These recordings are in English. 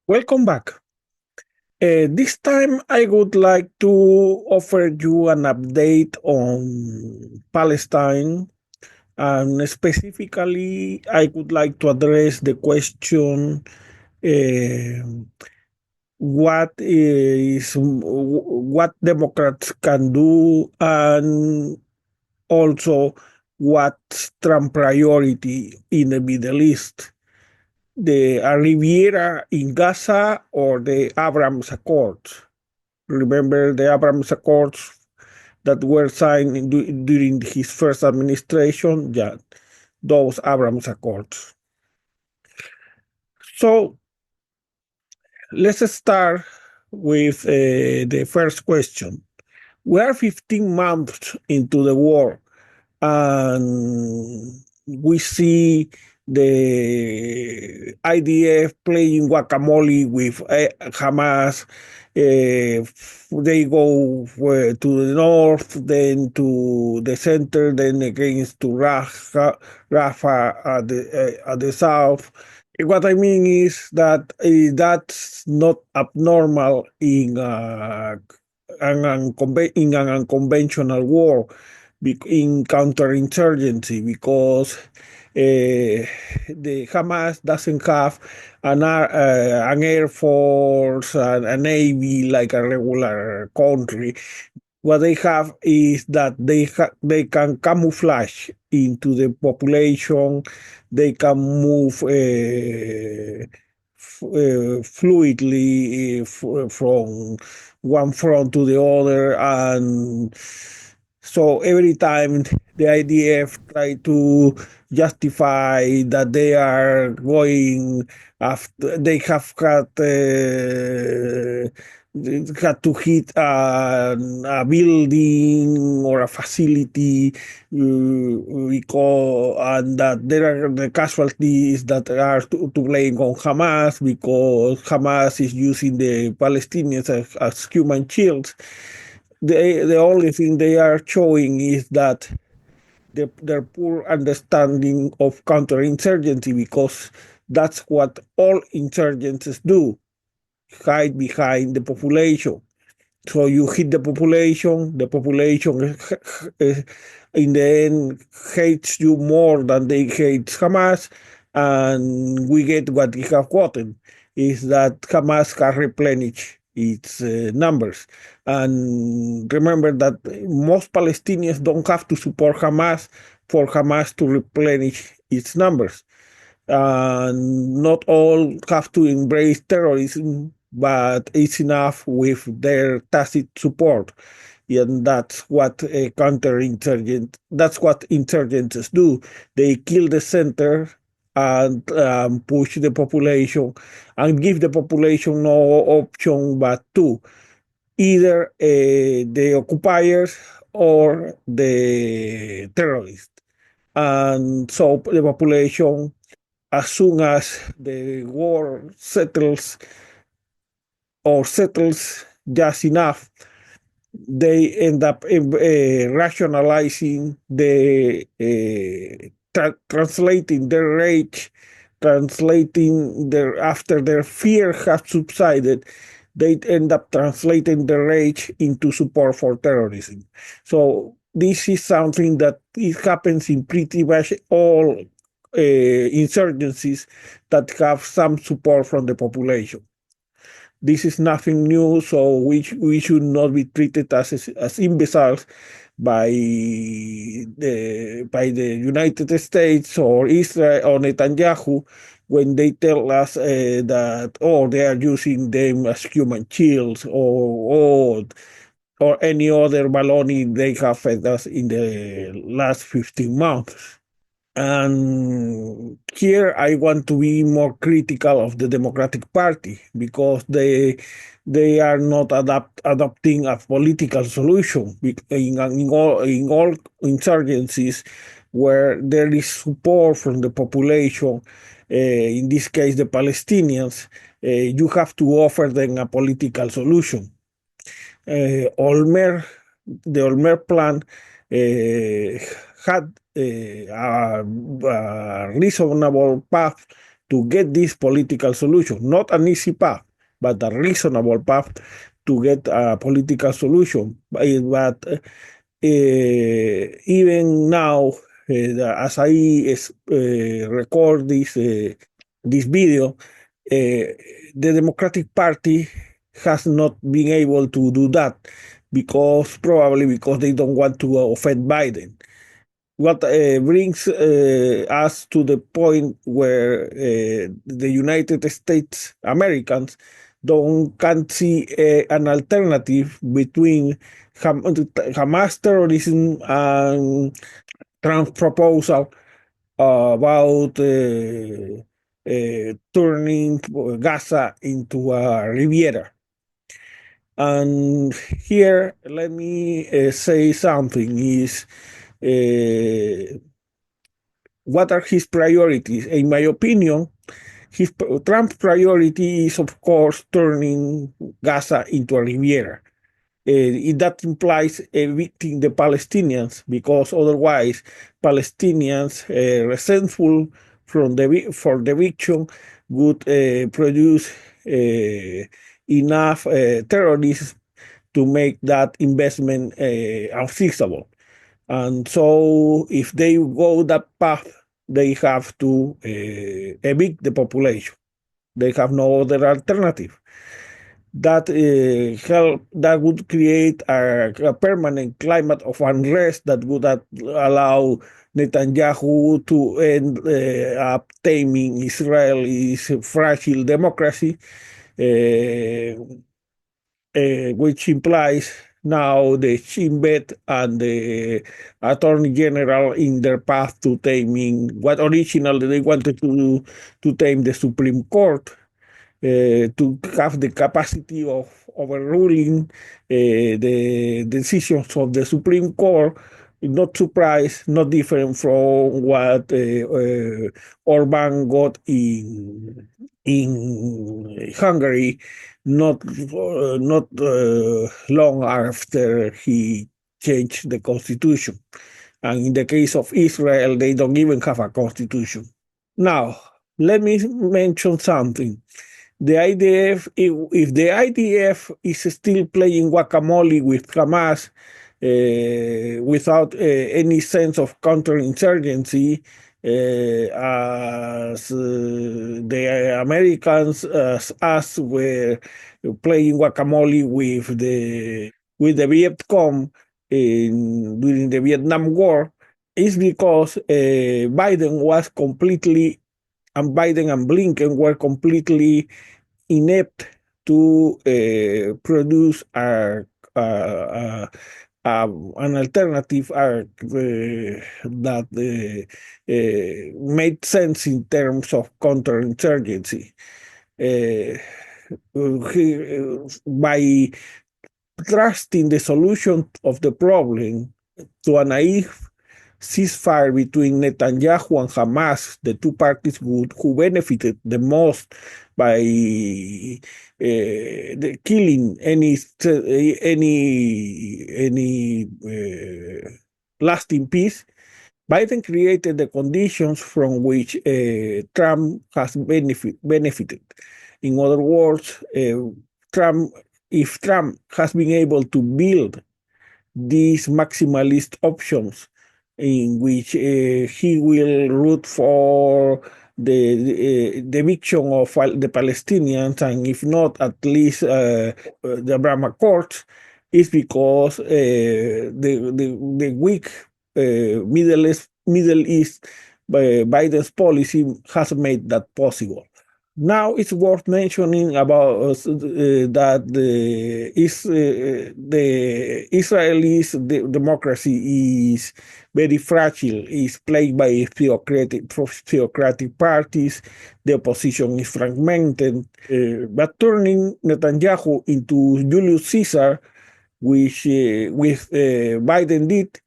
Welcome back. This time, I would like to offer you an update on Palestine, and specifically, I would like to address the question uh, what Democrats can do, and also what's Trump priority in the Middle East. The Riviera in Gaza or the Abrams Accords. Remember the Abrams Accords that were signed during his first administration? Yeah, those Abrams Accords. So let's start with the first question. We are 15 months into the war, and we see the IDF playing whack-a-mole with Hamas. They go to the north, then to the center, then against to Rafah at the south. What I mean is that that's not abnormal in in an unconventional war, in counterinsurgency, because the Hamas doesn't have an air force and a navy like a regular country. What they have is that they can camouflage into the population. They can move fluidly from one front to the other, and so every time the IDF try to justify that they are going after, they have had to hit a building or a facility, because and that there are the casualties that are to blame on Hamas, because Hamas is using the Palestinians as human shields. The only thing they are showing is that their poor understanding of counterinsurgency, because that's what all insurgents do: hide behind the population. So you hit the population in the end hates you more than they hate Hamas, and we get what we have gotten is that Hamas can replenish its numbers. And remember that most Palestinians don't have to support Hamas for Hamas to replenish its numbers. Not all have to embrace terrorism, but it's enough with their tacit support. And that's what that's what insurgents do. They kill the center and push the population and give the population no option but to either the occupiers or the terrorists. And so the population, as soon as the war settles just enough, they end up rationalizing translating their rage, translating their after their fear has subsided. They end up translating their rage into support for terrorism. So this is something that it happens in pretty much all insurgencies that have some support from the population. This is nothing new, so we should not be treated as imbeciles by the United States or Israel or Netanyahu when they tell us that they are using them as human shields, or any other baloney they have fed us in the last 15 months. And here I want to be more critical of the Democratic Party, because they are not adopting a political solution in all insurgencies where there is support from the population. In this case, the Palestinians. You have to offer them a political solution. Olmert, the Olmert plan had a reasonable path to get this political solution. Not an easy path, but a reasonable path to get a political solution. But even now, as I record this video, the Democratic Party has not been able to do that probably because they don't want to offend Biden. What brings us to the point where the United States Americans can't see an alternative between Hamas terrorism and Trump's proposal about turning Gaza into a Riviera. And here, let me say something is what are his priorities? In my opinion, Trump's priority is, of course, turning Gaza into a Riviera. That implies evicting the Palestinians because otherwise Palestinians resentful for the eviction would produce enough terrorists to make that investment unfeasible. And so if they go that path, they have to evict the population. They have no other alternative. That would create a permanent climate of unrest that would allow Netanyahu to end up taming Israel's fragile democracy, which implies now the Shin Bet and the Attorney General in their path to taming what originally they wanted to tame the Supreme Court. To have the capacity of overruling the decisions of the Supreme Court, not surprised, not different from what Orban got in Hungary, not long after he changed the constitution. And in the case of Israel, they don't even have a constitution. Now, let me mention something. The IDF, if the IDF is still playing whack-a-mole with Hamas without any sense of counterinsurgency, as the Americans, as us, were playing whack-a-mole with the Viet Cong during the Vietnam War, is because Biden and Blinken were completely inept to produce an alternative arc that made sense in terms of counterinsurgency. By trusting the solution of the problem to a naive ceasefire between Netanyahu and Hamas, the two parties who benefited the most by killing any lasting peace, Biden created the conditions from which Trump has benefited. In other words, if Trump has been able to build these maximalist options in which he will root for the eviction of the Palestinians, and if not, at least the Abraham Accords, is because the weak Middle East Biden's policy has made that possible. Now it's worth mentioning about that the Israelis democracy is very fragile. Is plagued by theocratic parties. The opposition is fragmented. But turning Netanyahu into Julius Caesar, which with Biden did,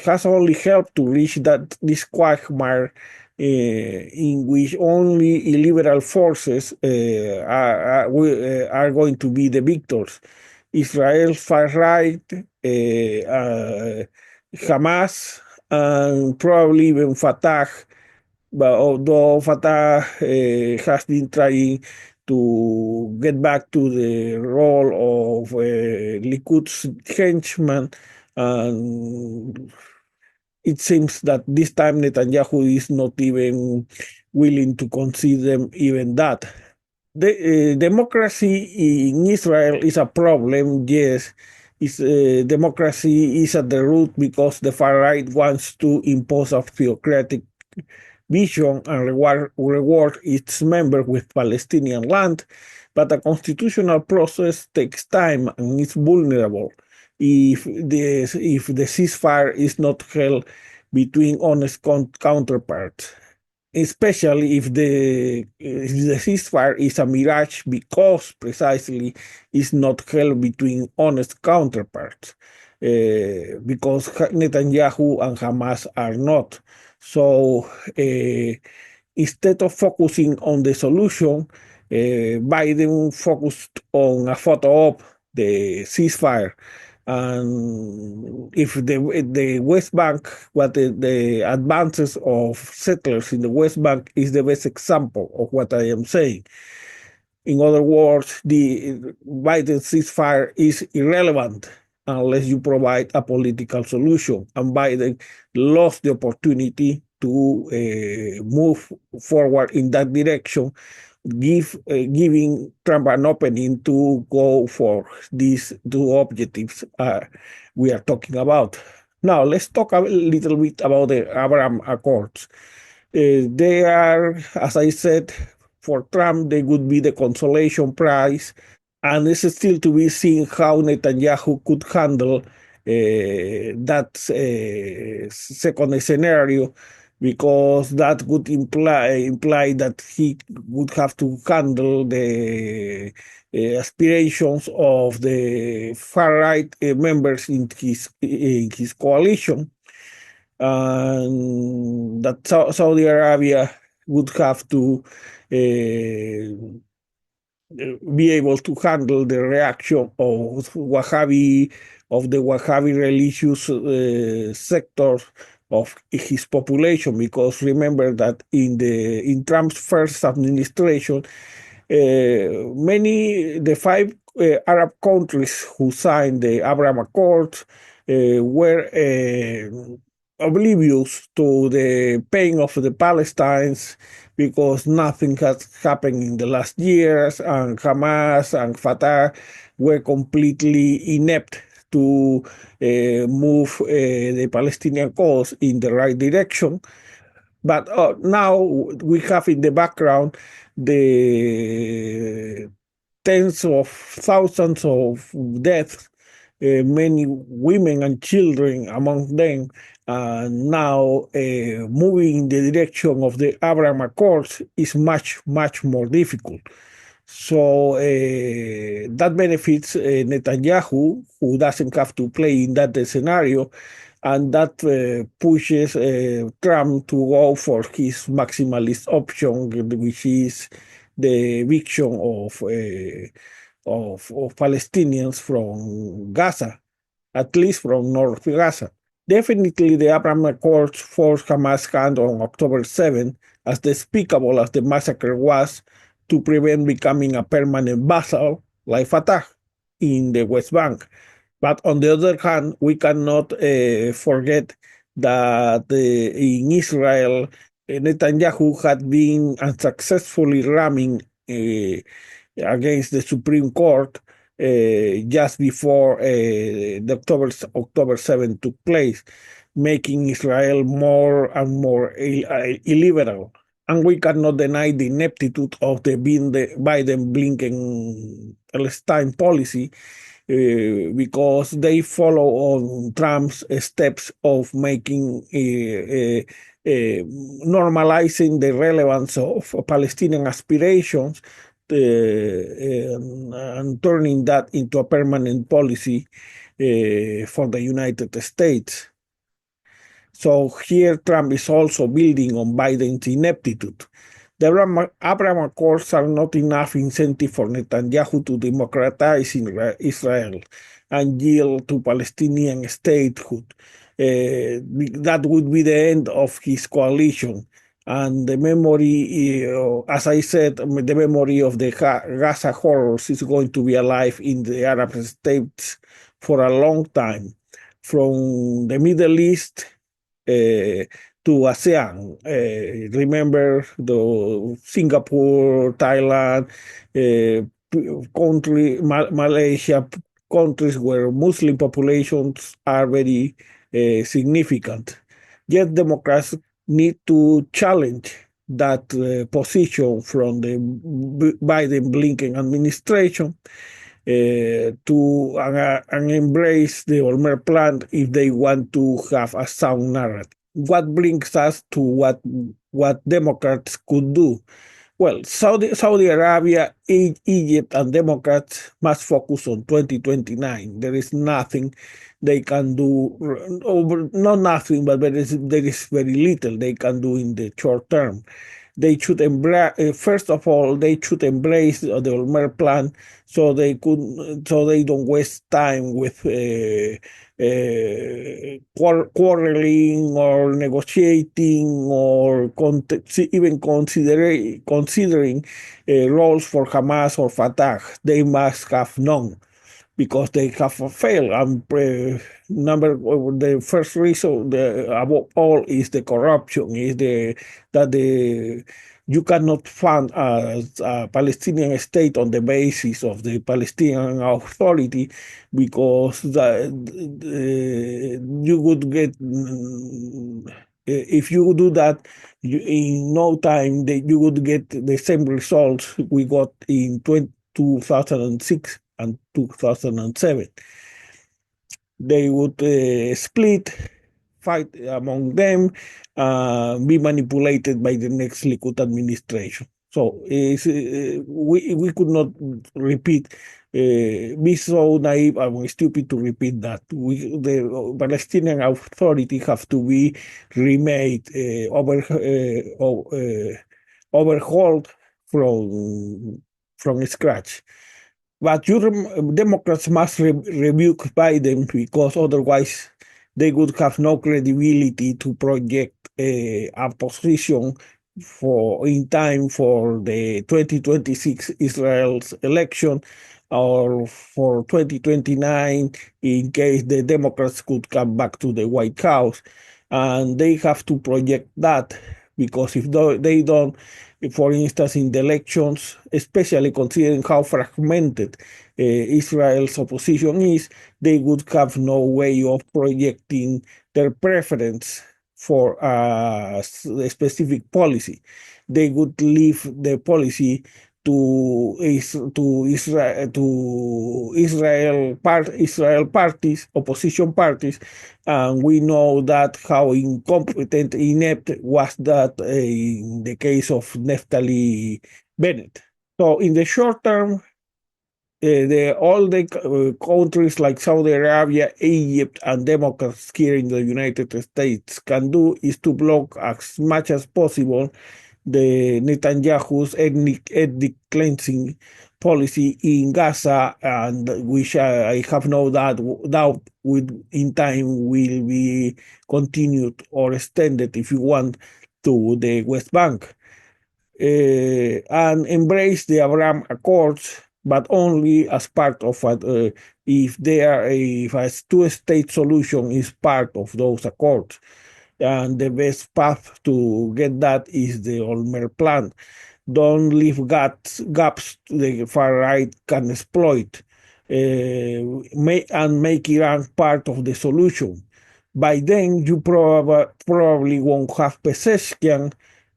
has only helped to reach this quagmire in which only illiberal forces are going to be the victors. Israel's far right, Hamas, and probably even Fatah, But although Fatah has been trying to get back to the role of Likud's henchman, and it seems that this time Netanyahu is not even willing to consider even that. The democracy in Israel is a problem, yes. Democracy is at the root because the far right wants to impose a theocratic vision and reward its members with Palestinian land, but a constitutional process takes time and is vulnerable if the ceasefire is not held between honest counterparts, especially if the ceasefire is a mirage because precisely it's not held between honest counterparts, because Netanyahu and Hamas are not. So instead of focusing on the solution, Biden focused on a photo op, the ceasefire. And if the West Bank, what the advances of settlers in the West Bank is the best example of what I am saying. In other words, the Biden ceasefire is irrelevant unless you provide a political solution. And Biden lost the opportunity to move forward in that direction, giving Trump an opening to go for these two objectives we are talking about. Now, let's talk a little bit about the Abraham Accords. They are, as I said, for Trump, they would be the consolation prize, and it's still to be seen how Netanyahu could handle that second scenario, because that would imply that he would have to handle the aspirations of the far right members in his coalition, and that Saudi Arabia would have to be able to handle the reaction of the Wahhabi religious sector of his population, because remember that in Trump's first administration, the five Arab countries who signed the Abraham Accords were oblivious to the pain of the Palestinians, because nothing has happened in the last years, and Hamas and Fatah were completely inept to move the Palestinian cause in the right direction. But now we have in the background the tens of thousands of deaths, many women and children among them, now moving in the direction of the Abraham Accords is much, much more difficult. So that benefits Netanyahu, who doesn't have to play in that scenario, and that pushes Trump to go for his maximalist option, which is the eviction of Palestinians from Gaza, at least from North Gaza. Definitely, the Abraham Accords forced Hamas' hand on October 7, as despicable as the massacre was, to prevent becoming a permanent vassal like Fatah in the West Bank. But on the other hand, we cannot forget that in Israel, Netanyahu had been unsuccessfully ramming against the Supreme Court just before the October 7 took place, making Israel more and more illiberal. And we cannot deny the ineptitude of the Biden-Blinken Palestine policy, because they follow on Trump's steps of making normalizing the relevance of Palestinian aspirations, and turning that into a permanent policy for the United States. So here Trump is also building on Biden's ineptitude. The Abraham Accords are not enough incentive for Netanyahu to democratize Israel and yield to Palestinian statehood. That would be the end of his coalition. And the memory, as I said, the memory of the Gaza horrors is going to be alive in the Arab states for a long time, from the Middle East to ASEAN. Remember the Singapore, Thailand, Malaysia, countries where Muslim populations are very significant. Yet Democrats need to challenge that position from the Biden-Blinken administration and embrace the Olmert plan if they want to have a sound narrative. What brings us to what Democrats could do? Well, Saudi Arabia, Egypt, and Democrats must focus on 2029. There is nothing they can do, not nothing, but there is very little they can do in the short term. They should embrace, first of all, they should embrace the Olmert plan so they don't waste time with quarreling or negotiating or even considering roles for Hamas or Fatah. They must have none because they have failed. And the first reason, above all, is the corruption. Is that you cannot fund a Palestinian state on the basis of the Palestinian Authority because you would get. If you do that, in no time you would get the same results we got in 2006 and 2007. They would split, fight among them, be manipulated by the next Likud administration. So we could not repeat, be so naive and stupid to repeat that. The Palestinian Authority have to be remade, overhauled from scratch. But Democrats must rebuke Biden because otherwise they would have no credibility to project a position in time for the 2026 Israel's election or for 2029 in case the Democrats could come back to the White House. And they have to project that because if they don't, for instance, in the elections, especially considering how fragmented Israel's opposition is, they would have no way of projecting their preference for a specific policy. They would leave the policy to Israel parties, opposition parties, and we know that how incompetent, inept was that in the case of Naftali Bennett. So in the short term, all the countries like Saudi Arabia, Egypt, and Democrats here in the United States can do is to block as much as possible the Netanyahu's ethnic cleansing policy in Gaza, and which I have no doubt in time will be continued or extended, if you want, to the West Bank, and embrace the Abraham Accords, but only as part of if a two-state solution is part of those accords. And the best path to get that is the Olmert plan. Don't leave gaps the far right can exploit, and make Iran part of the solution. By then, you probably won't have Pezeshkian,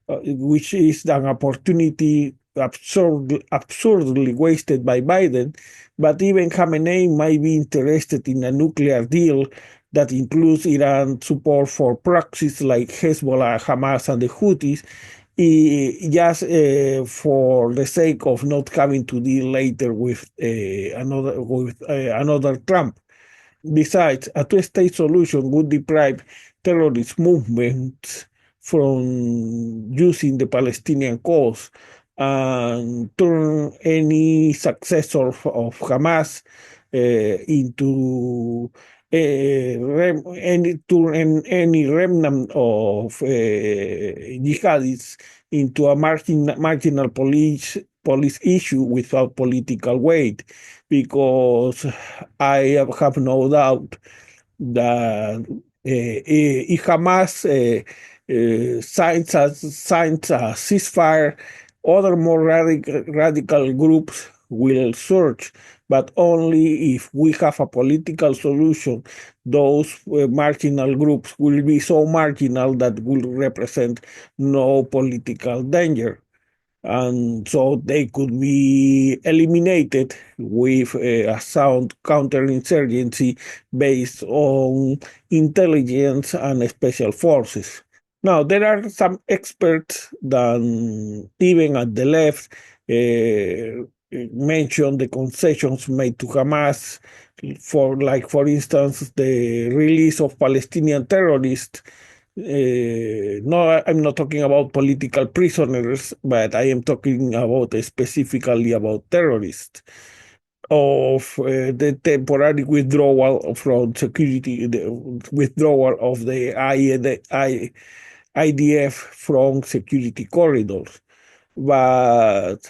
which is an opportunity absurdly wasted by Biden, but even Khamenei might be interested in a nuclear deal that includes Iran's support for proxies like Hezbollah, Hamas, and the Houthis, just for the sake of not having to deal later with another Trump. Besides, a two-state solution would deprive terrorist movements from using the Palestinian cause and turn any successor of Hamas into any remnant of jihadists into a marginal police issue without political weight, because I have no doubt that if Hamas signs a ceasefire, other more radical groups will surge, but only if we have a political solution. Those marginal groups will be so marginal that will represent no political danger, and so they could be eliminated with a sound counterinsurgency based on intelligence and special forces. Now, there are some experts that, even at the left, mention the concessions made to Hamas, for instance, the release of Palestinian terrorists. No, I'm not talking about political prisoners, but I am talking about specifically about terrorists, of the temporary withdrawal from security, the withdrawal of the IDF from security corridors. But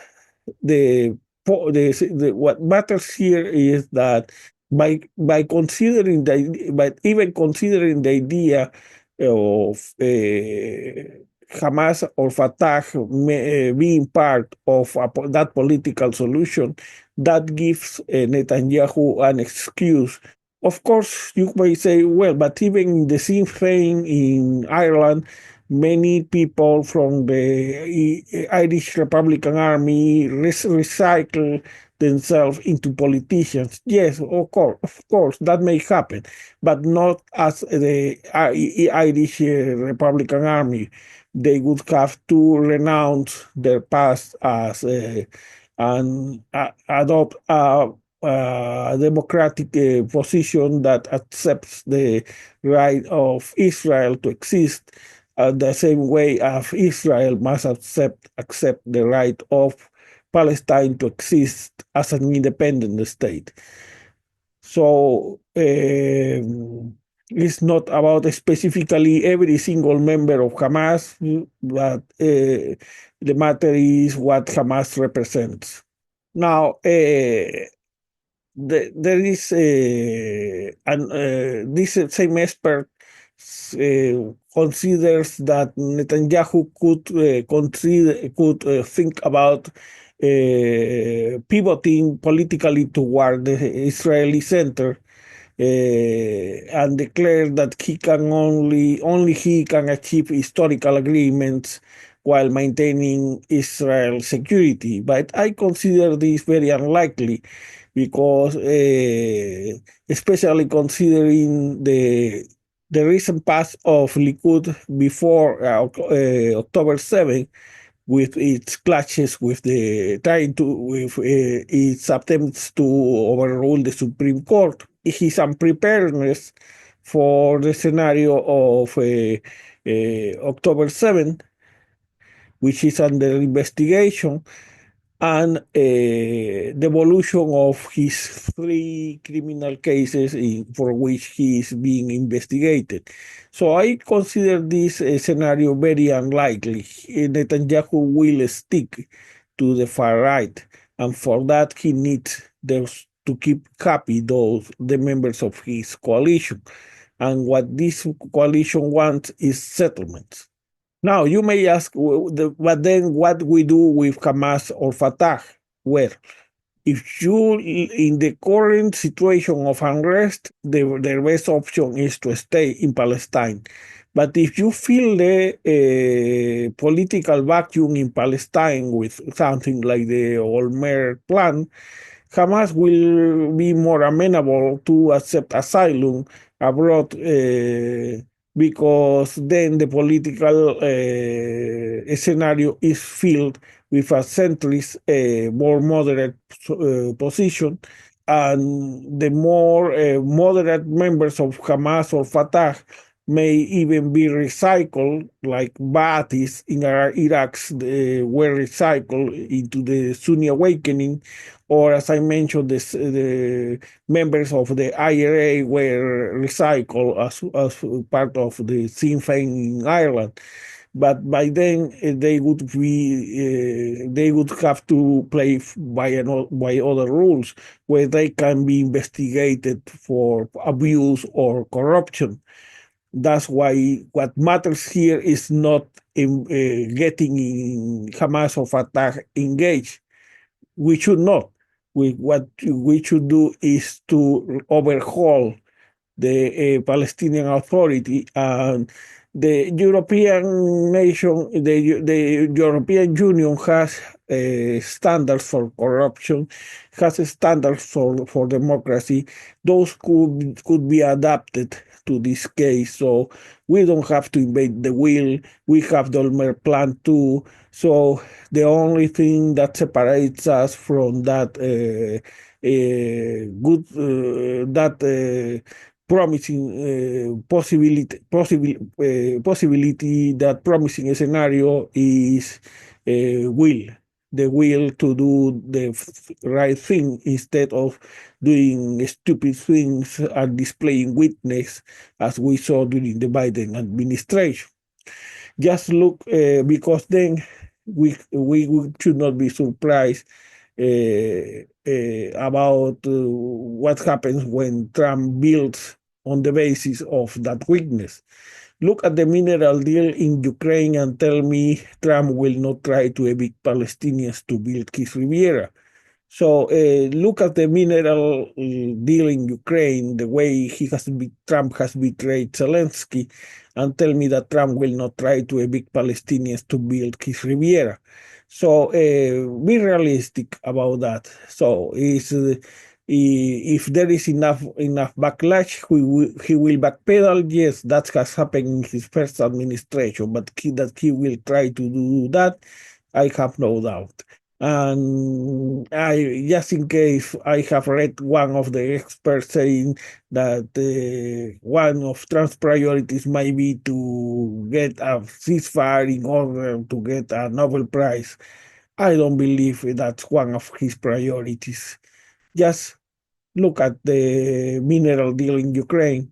what matters here is that by considering even considering the idea of Hamas or Fatah being part of that political solution, that gives Netanyahu an excuse. Of course, you may say, well, but even the Sinn Féin in Ireland, many people from the Irish Republican Army recycle themselves into politicians. Yes, of course, that may happen, but not as the Irish Republican Army. They would have to renounce their past as and adopt a democratic position that accepts the right of Israel to exist, the same way as Israel must accept the right of Palestine to exist as an independent state. So it's not about specifically every single member of Hamas, but the matter is what Hamas represents. Now, there is this same expert considers that Netanyahu could think about pivoting politically toward the Israeli center, and declare that only he can achieve historical agreements while maintaining Israel's security. But I consider this very unlikely, because especially considering the recent past of Likud before October 7, with its clashes with its attempts to overrule the Supreme Court, his unpreparedness for the scenario of October 7, which is under investigation, and the evolution of his 3 criminal cases for which he is being investigated. So I consider this scenario very unlikely. Netanyahu will stick to the far right, and for that he needs to keep happy the members of his coalition. And what this coalition wants is settlements. Now, you may ask, but then what we do with Hamas or Fatah? Well, if you, in the current situation of unrest, the best option is to stay in Palestine. But if you feel the political vacuum in Palestine with something like the Olmert plan, Hamas will be more amenable to accept asylum abroad, because then the political scenario is filled with a centrist, more moderate position, and the more moderate members of Hamas or Fatah may even be recycled, like Ba'athis in Iraq were recycled into the Sunni awakening, or as I mentioned, the members of the IRA were recycled as part of the Sinn Féin in Ireland. But by then they would have to play by other rules, where they can be investigated for abuse or corruption. That's why what matters here is not in, getting in Hamas or Fatah engaged. We should not. What we should do is to overhaul the Palestinian Authority, and the European nation, the European Union has standards for corruption, has standards for democracy. Those could be adapted to this case. So we don't have to invade the wheel. We have the Olmert plan too. So the only thing that separates us from that promising possibility, that promising scenario is the will to do the right thing instead of doing stupid things and displaying weakness, as we saw during the Biden administration. Just look, because then we should not be surprised about what happens when Trump builds on the basis of that weakness. Look at the mineral deal in Ukraine and tell me Trump will not try to evict Palestinians to build his Riviera. So look at the mineral deal in Ukraine, the way Trump has betrayed Zelensky, and tell me that Trump will not try to evict Palestinians to build his Riviera. So be realistic about that. So if there is enough backlash, he will backpedal. Yes, that has happened in his first administration, but that he will try to do that, I have no doubt. And just in case, I have read one of the experts saying that one of Trump's priorities might be to get a ceasefire in order to get a Nobel Prize. I don't believe that's one of his priorities. Just look at the mineral deal in Ukraine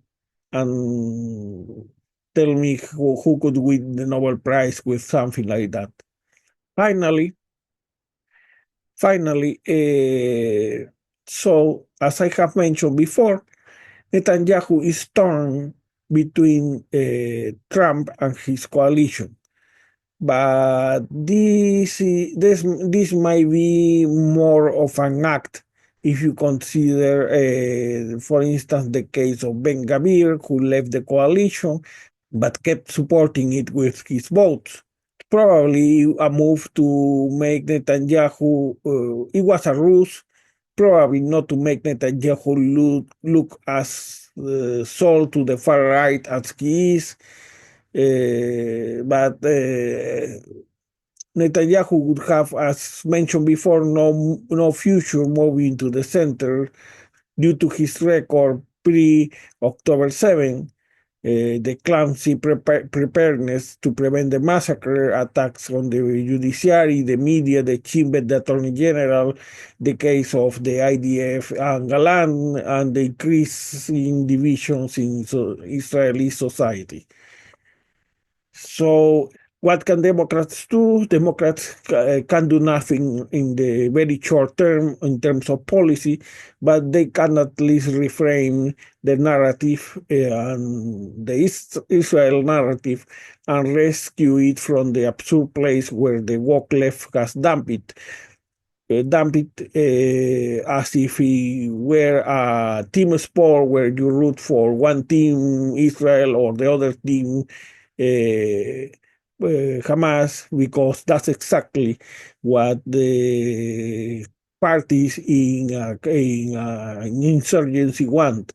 and tell me who could win the Nobel Prize with something like that. Finally, so as I have mentioned before, Netanyahu is torn between Trump and his coalition. But this might be more of an act if you consider, for instance, the case of Ben Gvir, who left the coalition but kept supporting it with his votes. Probably a move to make Netanyahu, it was a ruse, probably not to make Netanyahu look as sold to the far right as he is. But Netanyahu would have, as mentioned before, no future moving to the center due to his record pre-October 7, the clumsy preparedness to prevent the massacre, attacks on the judiciary, the media, the chief, the attorney general, the case of the IDF and Galan, and the increasing divisions in Israeli society. So what can Democrats do? Democrats can do nothing in the very short term in terms of policy, but they can at least reframe the narrative, and the Israel narrative, and rescue it from the absurd place where the woke left has dumped it. As if it were a team sport where you root for one team, Israel, or the other team, Hamas, because that's exactly what the parties in an insurgency want.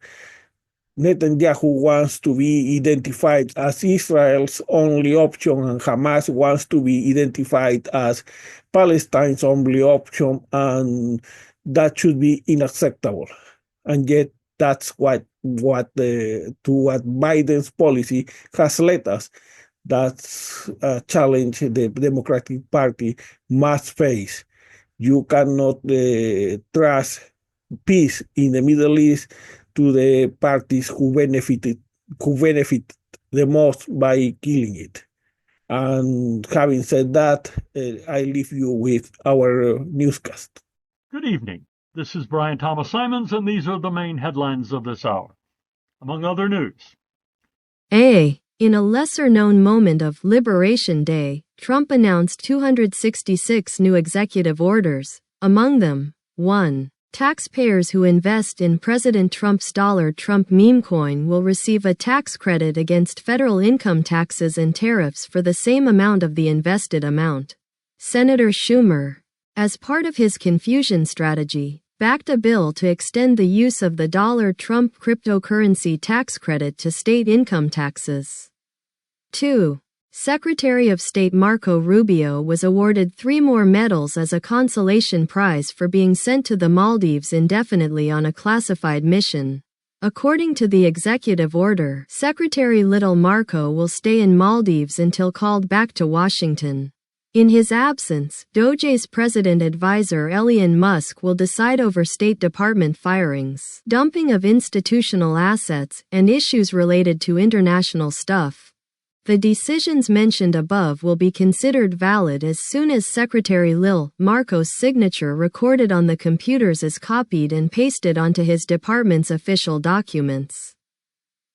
Netanyahu wants to be identified as Israel's only option, and Hamas wants to be identified as Palestine's only option, and that should be unacceptable. And yet, That's what Biden's policy has led us. That's a challenge the Democratic Party must face. You cannot trust peace in the Middle East to the parties who benefit the most by killing it. And having said that, I leave you with our newscast. Good evening. This is Brian Thomas Simons, and these are the main headlines of this hour. Among other news. In a lesser-known moment of Liberation Day, Trump announced 266 new executive orders. Among them, 1. Taxpayers who invest in President Trump's Trump meme coin will receive a tax credit against federal income taxes and tariffs for the same amount of the invested amount. Senator Schumer, as part of his confusion strategy, backed a bill to extend the use of the Trump cryptocurrency tax credit to state income taxes. 2. Secretary of State Marco Rubio was awarded 3 more medals as a consolation prize for being sent to the Maldives indefinitely on a classified mission. According to the executive order, Secretary Little Marco will stay in Maldives until called back to Washington. In his absence, DOJ's president advisor Elon Musk will decide over State Department firings, dumping of institutional assets, and issues related to international stuff. The decisions mentioned above will be considered valid as soon as Secretary Lil Marco's signature recorded on the computers is copied and pasted onto his department's official documents.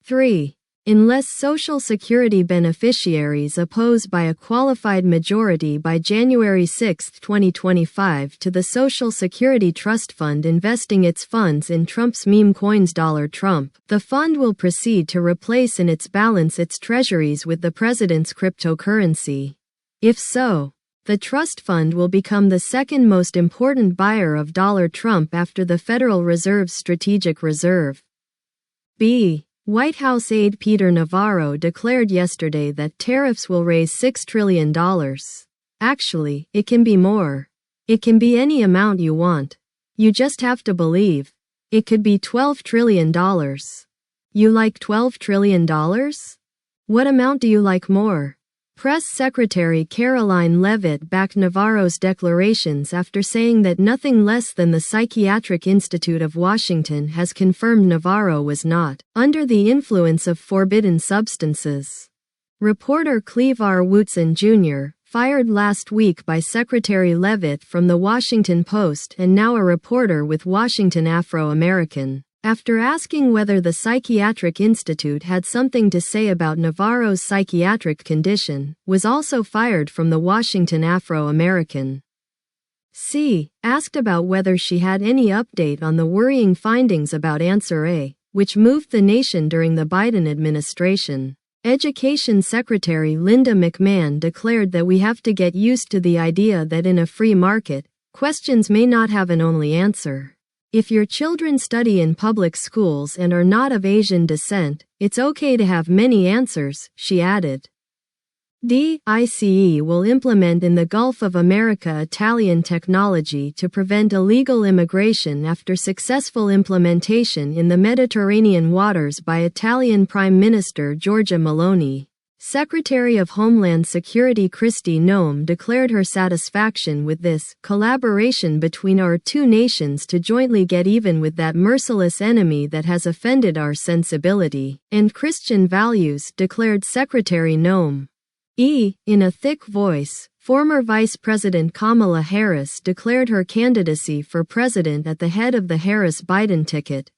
3. Unless Social Security beneficiaries oppose by a qualified majority by January 6, 2025 to the Social Security Trust Fund investing its funds in Trump's meme coins Trump, the fund will proceed to replace in its balance its treasuries with the president's cryptocurrency. If so, the trust fund will become the second most important buyer of Trump after the Federal Reserve's strategic reserve. B. White House aide Peter Navarro declared yesterday that tariffs will raise $6 trillion. Actually, it can be more. It can be any amount you want. You just have to believe. It could be $12 trillion. You like $12 trillion? What amount do you like more? Press Secretary Caroline Leavitt backed Navarro's declarations after saying that nothing less than the Psychiatric Institute of Washington has confirmed Navarro was not under the influence of forbidden substances. Reporter Cleve R. Wootson Jr., fired last week by Secretary Leavitt from The Washington Post and now a reporter with Washington Afro-American, after asking whether the Psychiatric Institute had something to say about Navarro's psychiatric condition, was also fired from the Washington Afro-American. C. Asked about whether she had any update on the worrying findings about Answer A, which moved the nation during the Biden administration. Education Secretary Linda McMahon declared that we have to get used to the idea that in a free market, questions may not have an only answer. If your children study in public schools and are not of Asian descent, it's okay to have many answers, she added. D. ICE will implement in the Gulf of America Italian technology to prevent illegal immigration after successful implementation in the Mediterranean waters by Italian Prime Minister Giorgia Meloni. Secretary of Homeland Security Kristi Noem declared her satisfaction with this collaboration between our two nations to jointly get even with that merciless enemy that has offended our sensibility and Christian values, declared Secretary Noem. In a thick voice, former Vice President Kamala Harris declared her candidacy for president at the head of the Harris-Biden ticket.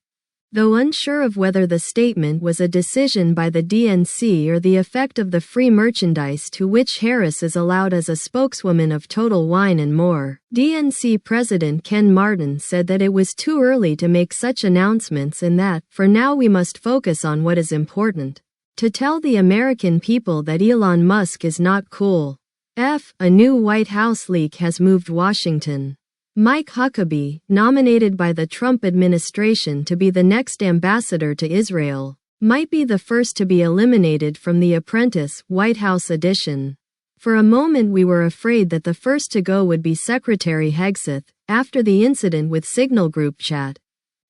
Though unsure of whether the statement was a decision by the DNC or the effect of the free merchandise to which Harris is allowed as a spokeswoman of Total Wine & More, DNC President Ken Martin said that it was too early to make such announcements and that, for now, we must focus on what is important. To tell the American people that Elon Musk is not cool. A new White House leak has moved Washington. Mike Huckabee, nominated by the Trump administration to be the next ambassador to Israel, might be the first to be eliminated from The Apprentice, White House edition. For a moment we were afraid that the first to go would be Secretary Hegseth, after the incident with Signal Group chat.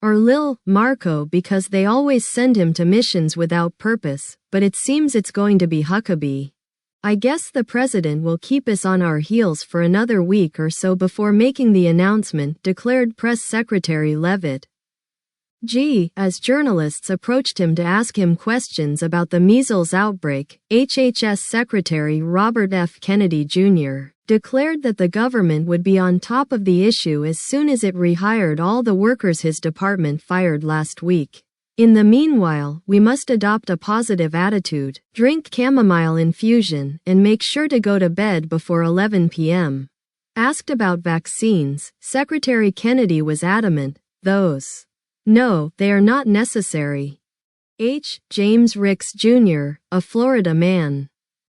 Or Lil Marco because they always send him to missions without purpose, but it seems it's going to be Huckabee. I guess the president will keep us on our heels for another week or so before making the announcement, declared Press Secretary Leavitt. As journalists approached him to ask him questions about the measles outbreak, HHS Secretary Robert F. Kennedy Jr. declared that the government would be on top of the issue as soon as it rehired all the workers his department fired last week. In the meanwhile, we must adopt a positive attitude, drink chamomile infusion, and make sure to go to bed before 11 p.m. Asked about vaccines, Secretary Kennedy was adamant, No, they are not necessary. James Ricks Jr., a Florida man,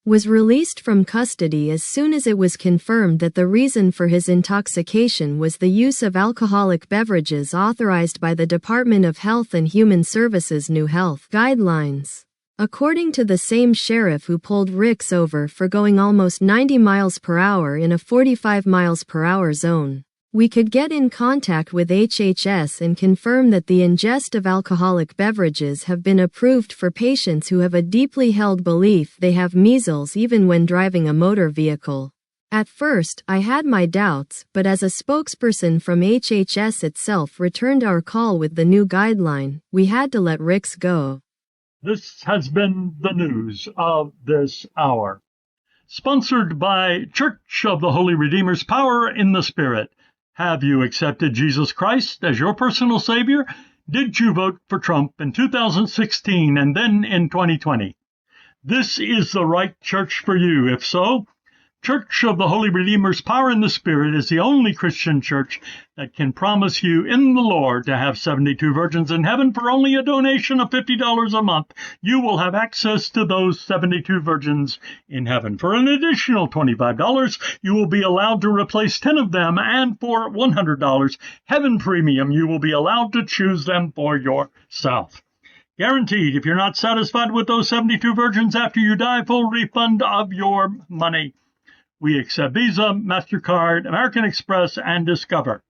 was released from custody as soon as it was confirmed that the reason for his intoxication was the use of alcoholic beverages authorized by the Department of Health and Human Services' new health guidelines. According to the same sheriff who pulled Ricks over for going almost 90 miles per hour in a 45 miles per hour zone, we could get in contact with HHS and confirm that the ingest of alcoholic beverages have been approved for patients who have a deeply held belief they have measles even when driving a motor vehicle. At first, I had my doubts, but as a spokesperson from HHS itself returned our call with the new guideline, we had to let Ricks go. This has been the news of this hour. Sponsored by Church of the Holy Redeemer's Power in the Spirit. Have you accepted Jesus Christ as your personal Savior? Did you vote for Trump in 2016 and then in 2020? This is the right church for you. If so, Church of the Holy Redeemer's Power in the Spirit is the only Christian church that can promise you in the Lord to have 72 virgins in heaven for only a donation of $50 a month. You will have access to those 72 virgins in heaven. For an additional $25, you will be allowed to replace 10 of them, and for $100, Heaven Premium, you will be allowed to choose them for yourself. Guaranteed, if you're not satisfied with those 72 virgins after you die, full refund of your money. We accept Visa, MasterCard, American Express, and Discover.